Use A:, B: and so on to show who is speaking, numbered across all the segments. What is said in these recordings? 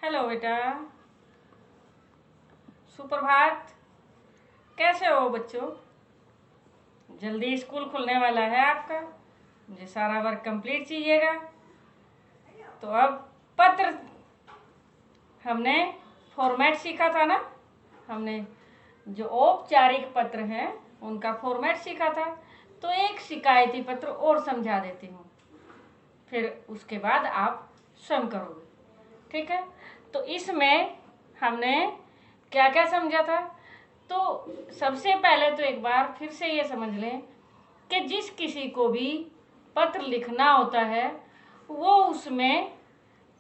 A: Hello बेटा, सुप्रभात। कैसे हो बच्चों? जल्दी स्कूल खुलने वाला है आपका। मुझे सारा वर्क कंप्लीट चाहिएगा। तो अब पत्र हमने फॉर्मेट सीखा था ना। हमने जो औपचारिक पत्र हैं उनका फॉर्मेट सीखा था। तो एक शिकायती पत्र और समझा देती हूँ, फिर उसके बाद आप स्वयं करोगे। ठीक है? तो इसमें हमने क्या क्या समझा था। तो सबसे पहले तो एक बार फिर से ये समझ लें कि जिस किसी को भी पत्र लिखना होता है वो उसमें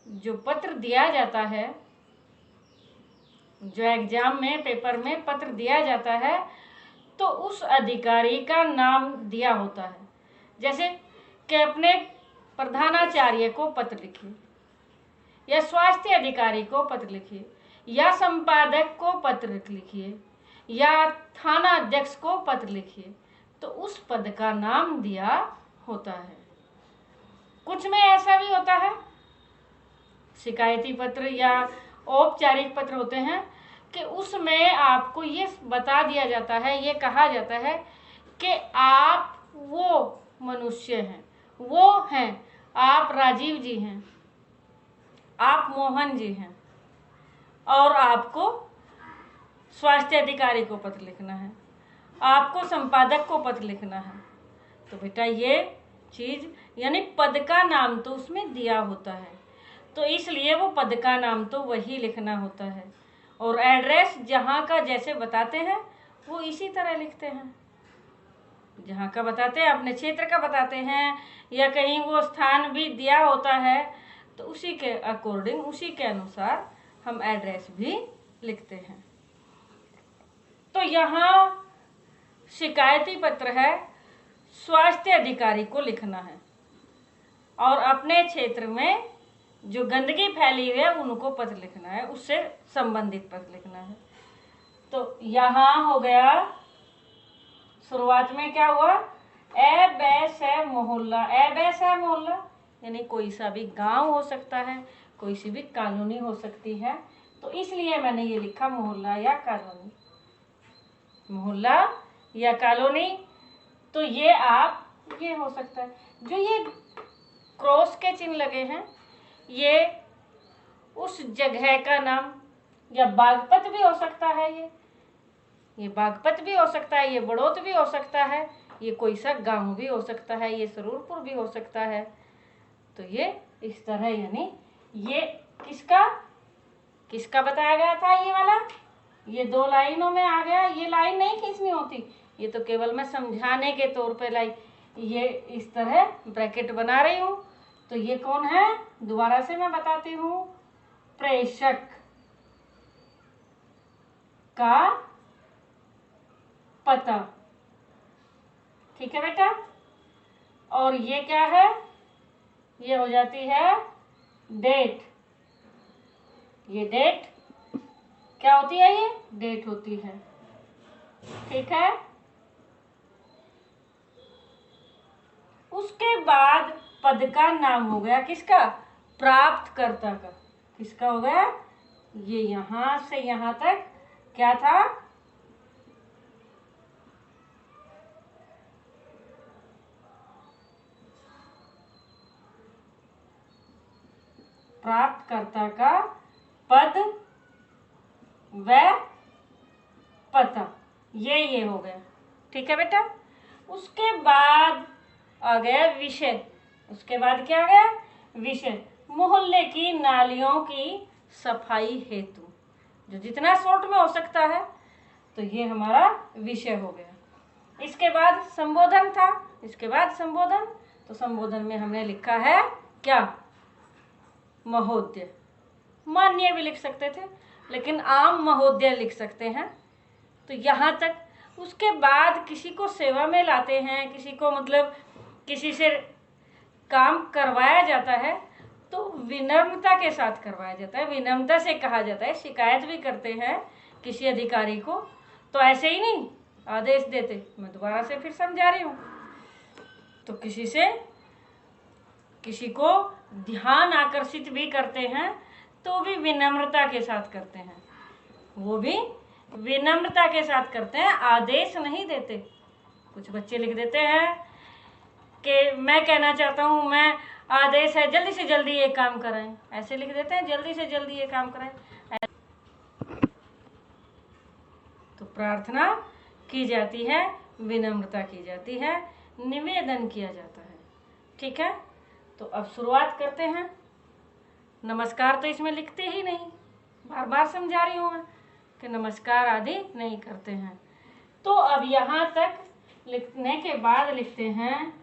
A: जो पत्र दिया जाता है, जो एग्जाम में पेपर में पत्र दिया जाता है, तो उस अधिकारी का नाम दिया होता है। जैसे कि अपने प्रधानाचार्य को पत्र लिखिए, या स्वास्थ्य अधिकारी को पत्र लिखिए, या संपादक को पत्र लिखिए, या थाना अध्यक्ष को पत्र लिखिए, तो उस पद का नाम दिया होता है। कुछ में ऐसा भी होता है, शिकायती पत्र या औपचारिक पत्र होते हैं कि उसमें आपको ये बता दिया जाता है, ये कहा जाता है कि आप वो मनुष्य हैं, वो हैं, आप राजीव जी हैं, आप मोहन जी हैं, और आपको स्वास्थ्य अधिकारी को पत्र लिखना है, आपको संपादक को पत्र लिखना है। तो बेटा ये चीज़ यानी पद का नाम तो उसमें दिया होता है, तो इसलिए वो पद का नाम तो वही लिखना होता है। और एड्रेस जहाँ का जैसे बताते हैं वो इसी तरह लिखते हैं। जहाँ का बताते हैं, अपने क्षेत्र का बताते हैं, या कहीं वो स्थान भी दिया होता है, तो उसी के अकॉर्डिंग, उसी के अनुसार हम एड्रेस भी लिखते हैं। तो यहाँ शिकायती पत्र है, स्वास्थ्य अधिकारी को लिखना है, और अपने क्षेत्र में जो गंदगी फैली हुई है उनको पत्र लिखना है, उससे संबंधित पत्र लिखना है। तो यहाँ हो गया, शुरुआत में क्या हुआ, ए बै से मोहल्ला। ए बै से मोहल्ला यानी कोई सा भी गांव हो सकता है, कोई सी भी कॉलोनी हो सकती है, तो इसलिए मैंने ये लिखा मोहल्ला या कॉलोनी। मोहल्ला या कॉलोनी, तो ये आप ये हो सकता है। जो ये क्रॉस के चिन्ह लगे हैं ये उस जगह का नाम, या बागपत भी हो सकता है, ये बागपत भी हो सकता है, ये बड़ौत भी हो सकता है, ये कोई सा गांव भी हो सकता है, ये सरूरपुर भी हो सकता है। तो ये इस तरह, यानी ये किसका बताया गया था, ये वाला, ये 2 लाइनों में आ गया। ये लाइन नहीं खींचनी होती, ये तो केवल मैं समझाने के तौर पे ये इस तरह ब्रैकेट बना रही हूँ। तो ये कौन है, दोबारा से मैं बताती हूँ, प्रेषक का पता। ठीक है बेटा? और ये क्या है, ये हो जाती है डेट। ये डेट क्या होती है, ये डेट होती है। ठीक है? उसके बाद पद का नाम हो गया किसका, प्राप्तकर्ता का। किसका हो गया, ये यहां से यहां तक क्या था, प्राप्तकर्ता का पद व पता, ये हो गया। ठीक है बेटा? उसके बाद आ गया विषय। उसके बाद क्या आ गया, विषय। मोहल्ले की नालियों की सफाई हेतु, जो जितना शॉर्ट में हो सकता है, तो ये हमारा विषय हो गया। इसके बाद संबोधन था। इसके बाद संबोधन, तो संबोधन में हमने लिखा है क्या, महोदय। माननीय भी लिख सकते थे, लेकिन आम महोदय लिख सकते हैं। तो यहाँ तक। उसके बाद किसी को सेवा में लाते हैं, किसी को मतलब किसी से काम करवाया जाता है, तो विनम्रता के साथ करवाया जाता है, विनम्रता से कहा जाता है। शिकायत भी करते हैं किसी अधिकारी को, तो ऐसे ही नहीं आदेश देते। मैं दोबारा से फिर समझा रही हूँ। तो किसी को ध्यान आकर्षित भी करते हैं, तो भी विनम्रता के साथ करते हैं, वो भी विनम्रता के साथ करते हैं, आदेश नहीं देते। कुछ बच्चे लिख देते हैं कि मैं कहना चाहता हूँ, मैं आदेश है जल्दी से जल्दी ये काम कराएं, ऐसे लिख देते हैं, जल्दी से जल्दी ये काम कराएं। तो प्रार्थना की जाती है, विनम्रता की जाती है, निवेदन किया जाता है। ठीक है, तो अब शुरुआत करते हैं। नमस्कार तो इसमें लिखते ही नहीं, बार बार समझा रही हूँ मैं कि नमस्कार आदि नहीं करते हैं। तो अब यहाँ तक लिखने के बाद लिखते हैं,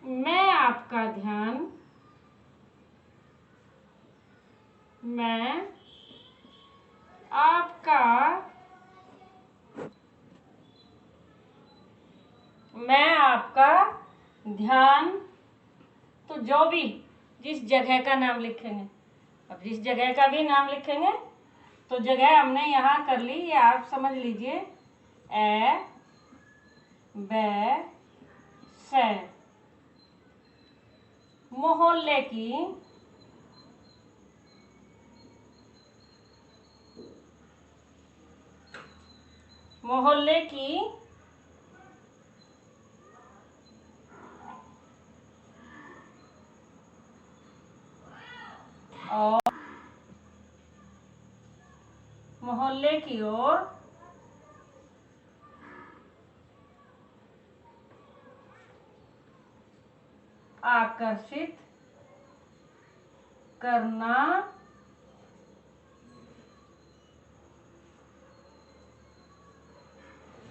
A: मैं आपका ध्यान, मैं आपका ध्यान। तो जो भी जिस जगह का नाम लिखेंगे, अब जिस जगह का भी नाम लिखेंगे तो जगह हमने यहाँ कर ली, ये आप समझ लीजिए, ए ब से। मोहल्ले की, मोहल्ले की और मोहल्ले की ओर आकर्षित करना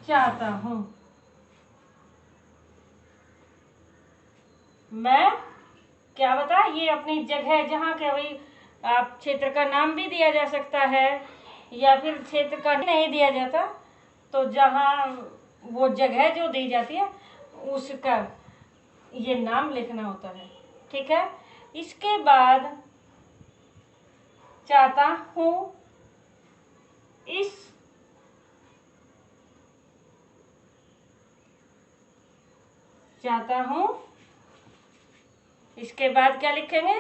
A: चाहता हूँ। मैं क्या बता, ये अपनी जगह जहाँ के, भाई आप क्षेत्र का नाम भी दिया जा सकता है या फिर क्षेत्र का नहीं दिया जाता, तो जहाँ वो जगह जो दी जाती है उसका ये नाम लिखना होता है। ठीक है, इसके बाद चाहता हूँ, इस चाहता हूँ, इसके बाद क्या लिखेंगे,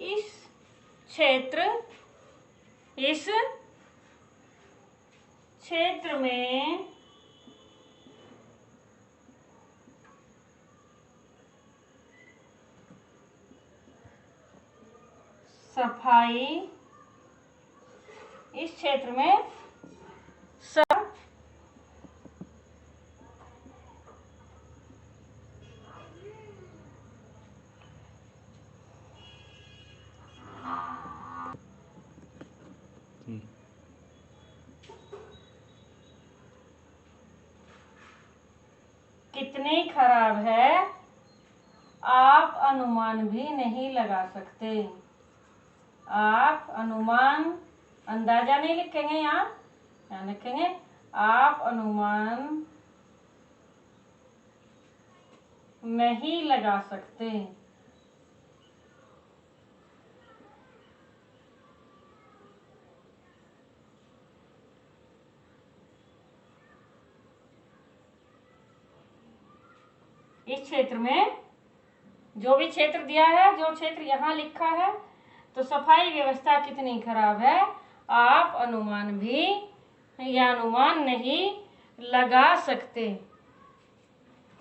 A: इस क्षेत्र, इस क्षेत्र में सफाई, इस क्षेत्र में कितनी खराब है आप अनुमान भी नहीं लगा सकते। आप अनुमान, अंदाजा नहीं लिखेंगे, यहाँ लिखेंगे आप अनुमान नहीं लगा सकते। इस क्षेत्र में जो भी क्षेत्र दिया है, जो क्षेत्र यहाँ लिखा है, तो सफाई व्यवस्था कितनी खराब है आप अनुमान भी या अनुमान नहीं लगा सकते।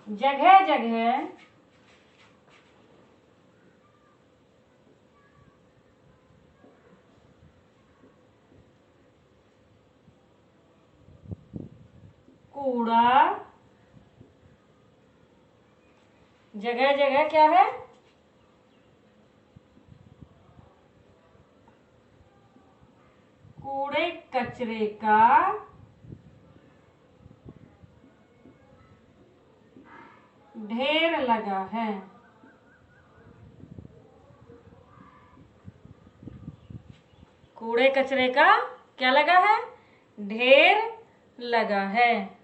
A: जगह जगह कूड़ा, जगह जगह क्या है, कूड़े कचरे का ढेर लगा है। कूड़े कचरे का क्या लगा है, ढेर लगा है।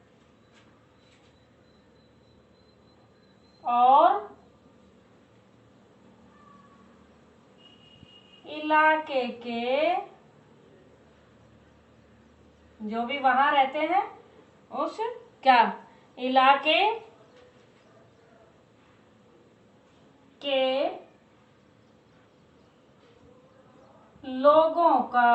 A: और इलाके के जो भी वहां रहते हैं, उस क्या इलाके के लोगों का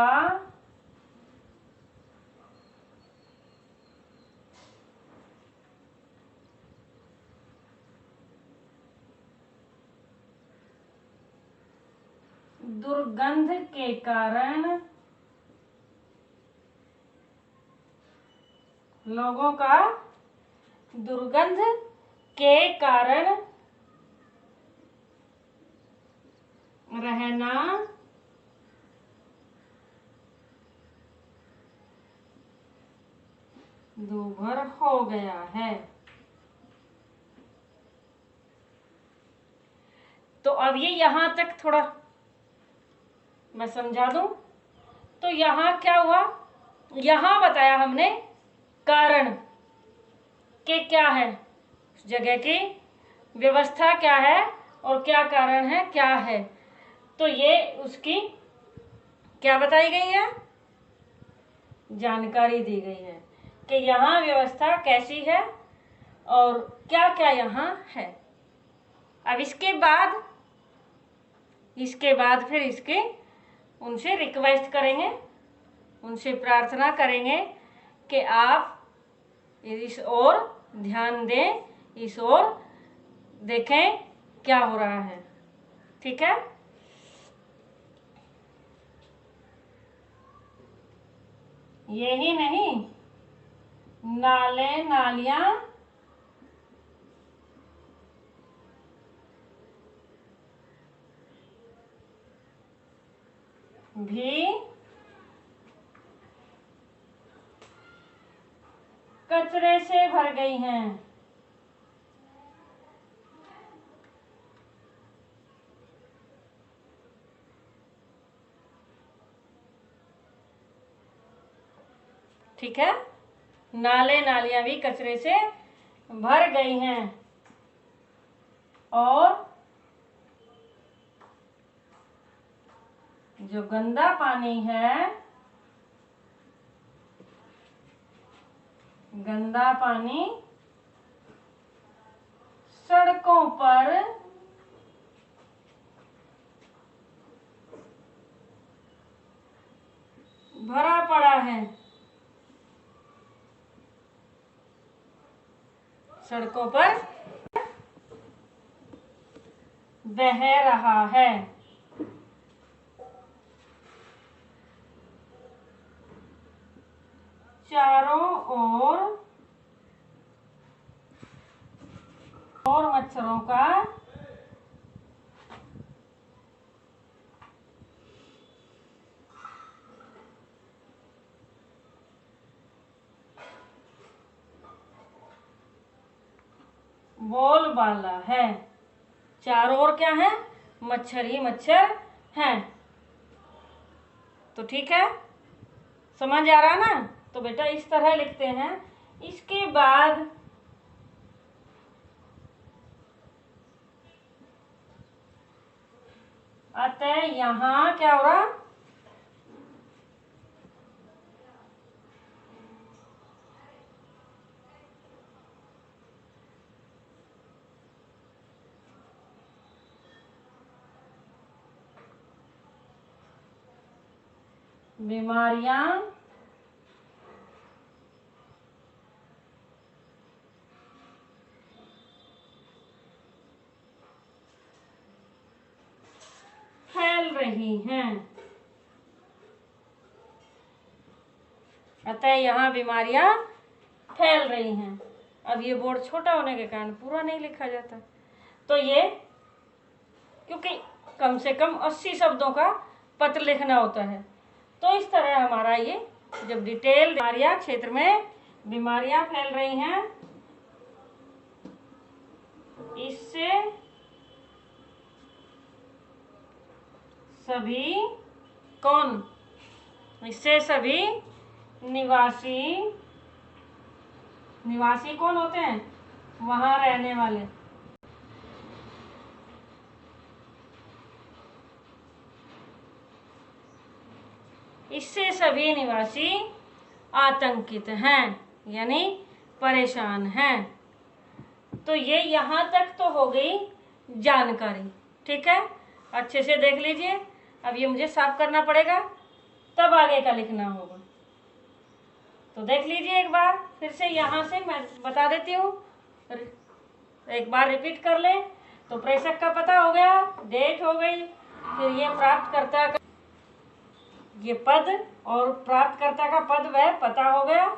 A: दुर्गंध के कारण लोगों का दुर्गंध के कारण रहना दूभर हो गया है। तो अब ये यहां तक थोड़ा मैं समझा दूं। तो यहां क्या हुआ, यहां बताया हमने कारण के क्या है, उस जगह की व्यवस्था क्या है और क्या कारण है, क्या है। तो ये उसकी क्या बताई गई है, जानकारी दी गई है कि यहाँ व्यवस्था कैसी है और क्या क्या यहाँ है। अब इसके बाद फिर इसके उनसे रिक्वेस्ट करेंगे, उनसे प्रार्थना करेंगे कि आप इस ओर ध्यान दें, इस ओर देखें क्या हो रहा है। ठीक है। यही नहीं, नाले नालियां भी कचरे से भर गई हैं। ठीक है, नाले नालियां भी कचरे से भर गई हैं और जो गंदा पानी है, गंदा पानी सड़कों पर भरा पड़ा है, सड़कों पर बह रहा है। चारों ओर मच्छरों का बोलबाला है। चारों ओर क्या है, मच्छर ही मच्छर हैं। तो ठीक है, समझ आ रहा ना। तो बेटा इस तरह लिखते हैं। इसके बाद अतः यहाँ क्या हो रहा, बीमारियां फैल रही हैं। अतः यहाँ बीमारियां फैल रही हैं। अब ये बोर्ड छोटा होने के कारण पूरा नहीं लिखा जाता। तो ये क्योंकि कम से कम 80 शब्दों का पत्र लिखना होता है। तो इस तरह हमारा ये जब डिटेल बीमारियां, क्षेत्र में बीमारियां फैल रही हैं, इससे सभी कौन, इससे सभी निवासी कौन होते हैं, वहां रहने वाले, इससे सभी निवासी आतंकित हैं, यानी परेशान हैं। तो ये यहाँ तक तो हो गई जानकारी। ठीक है, अच्छे से देख लीजिए। अब ये मुझे साफ करना पड़ेगा, तब आगे का लिखना होगा। तो देख लीजिए एक बार फिर से, यहाँ से मैं बता देती हूँ, एक बार रिपीट कर लें। तो प्रेषक का पता हो गया, डेट हो गई, फिर ये प्राप्तकर्ता का ये पद और प्राप्तकर्ता का पद वह पता हो गया।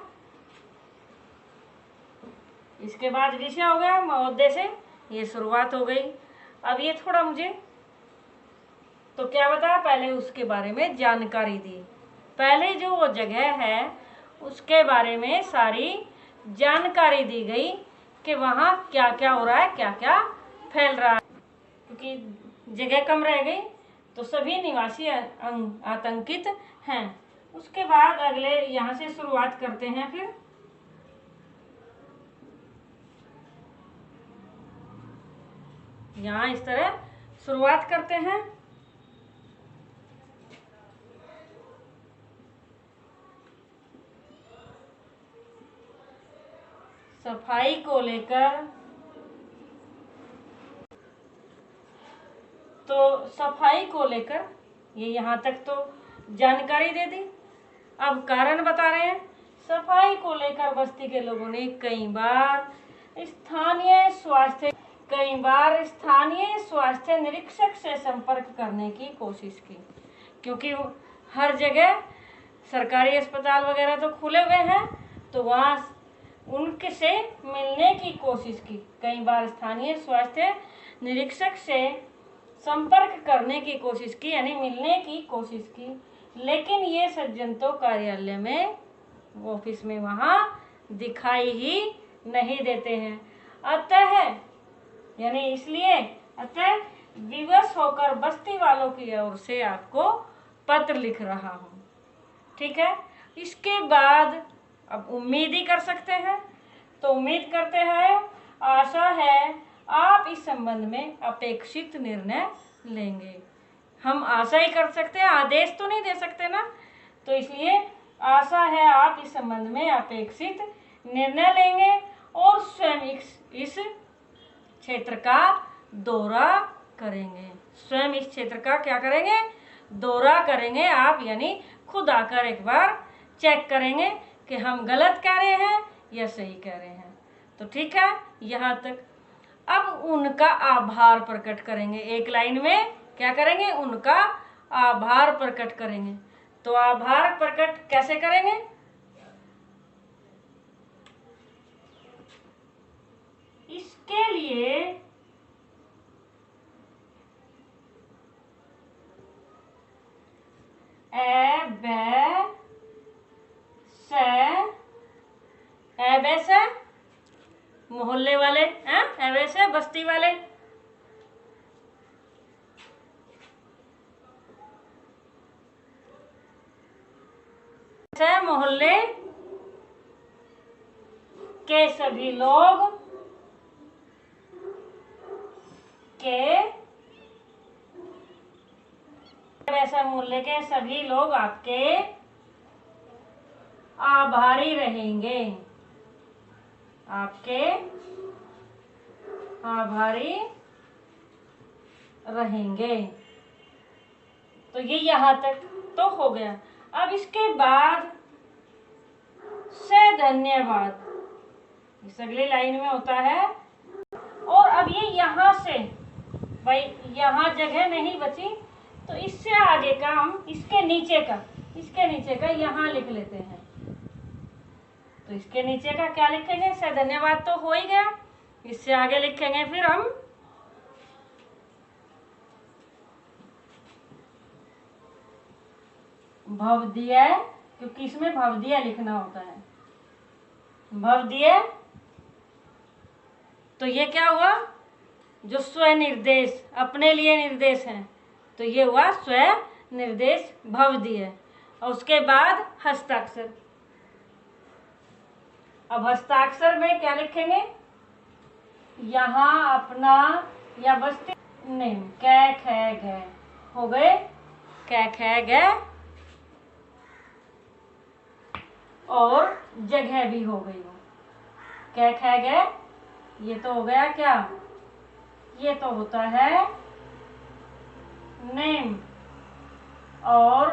A: इसके बाद विषय हो गया, महोदय से ये शुरुआत हो गई। अब ये थोड़ा मुझे तो क्या बताया, पहले उसके बारे में जानकारी दी। पहले जो वो जगह है उसके बारे में सारी जानकारी दी गई कि वहाँ क्या क्या हो रहा है, क्या क्या फैल रहा है। क्योंकि जगह कम रह गई तो सभी निवासी आतंकित हैं। उसके बाद अगले यहाँ से शुरुआत करते हैं। फिर यहाँ इस तरह शुरुआत करते हैं। सफाई को लेकर, तो सफाई को लेकर ये यहाँ तक तो जानकारी दे दी। अब कारण बता रहे हैं। सफाई को लेकर बस्ती के लोगों ने कई बार स्थानीय स्वास्थ्य निरीक्षक से संपर्क करने की कोशिश की, क्योंकि हर जगह सरकारी अस्पताल वगैरह तो खुले हुए हैं, तो वहाँ उनके से मिलने की कोशिश की। कई बार स्थानीय स्वास्थ्य निरीक्षक से संपर्क करने की कोशिश की, यानी मिलने की कोशिश की, लेकिन ये सज्जन तो कार्यालय में, ऑफिस में वहाँ दिखाई ही नहीं देते हैं। अतः विवश होकर बस्ती वालों की ओर से आपको पत्र लिख रहा हूँ। ठीक है, इसके बाद अब उम्मीद ही कर सकते हैं। तो उम्मीद करते हैं, आशा है आप इस संबंध में अपेक्षित निर्णय लेंगे। हम आशा ही कर सकते हैं, आदेश तो नहीं दे सकते ना। तो इसलिए आशा है आप इस संबंध में अपेक्षित निर्णय लेंगे और स्वयं इस क्षेत्र का दौरा करेंगे। स्वयं इस क्षेत्र का क्या करेंगे, दौरा करेंगे आप, यानी खुद आकर एक बार चेक करेंगे कि हम गलत कह रहे हैं या सही कह रहे हैं। तो ठीक है, यहाँ तक। अब उनका आभार प्रकट करेंगे। एक लाइन में क्या करेंगे, उनका आभार प्रकट करेंगे। तो आभार प्रकट कैसे करेंगे, इसके लिए वैसे मोहल्ले वाले हैं, वैसे बस्ती वाले, मोहल्ले के सभी लोग वैसे मोहल्ले के सभी लोग आपके आभारी रहेंगे, आपके आभारी रहेंगे। तो ये यहाँ तक तो हो गया। अब इसके बाद से धन्यवाद इस अगली लाइन में होता है। और अब ये यहाँ से, भाई यहाँ जगह नहीं बची, तो इससे आगे का हम इसके नीचे का यहाँ लिख लेते हैं। तो इसके नीचे का क्या लिखेंगे, से धन्यवाद तो हो ही गया। इससे आगे लिखेंगे फिर हम भवदीय, क्योंकि इसमें भवदीय लिखना होता है। भवदीय, तो ये क्या हुआ, जो स्वनिर्देश, अपने लिए निर्देश है, तो ये हुआ स्वनिर्देश भवदीय। और उसके बाद हस्ताक्षर। अब हस्ताक्षर में क्या लिखेंगे, यहाँ अपना या बस्ती नेम, कै खे गए हो गए, कै खे गए, और जगह भी हो गई हो, कै खे गए, ये तो हो गया क्या, ये तो होता है नेम और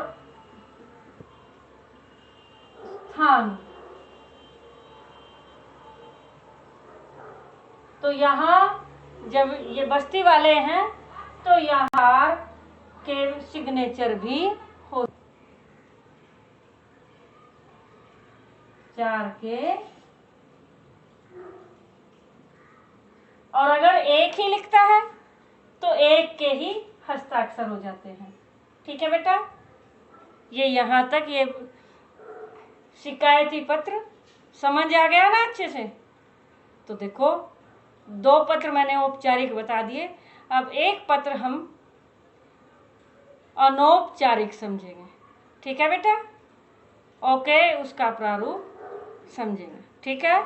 A: स्थान। तो यहाँ जब ये बस्ती वाले हैं तो यहाँ के सिग्नेचर भी हो 4 के, और अगर एक ही लिखता है तो एक के ही हस्ताक्षर हो जाते हैं। ठीक है बेटा, ये यहाँ तक ये शिकायती पत्र समझ आ गया ना अच्छे से। तो देखो 2 पत्र मैंने औपचारिक बता दिए, अब एक पत्र हम अनौपचारिक समझेंगे। ठीक है बेटा, ओके, उसका प्रारूप समझेंगे। ठीक है।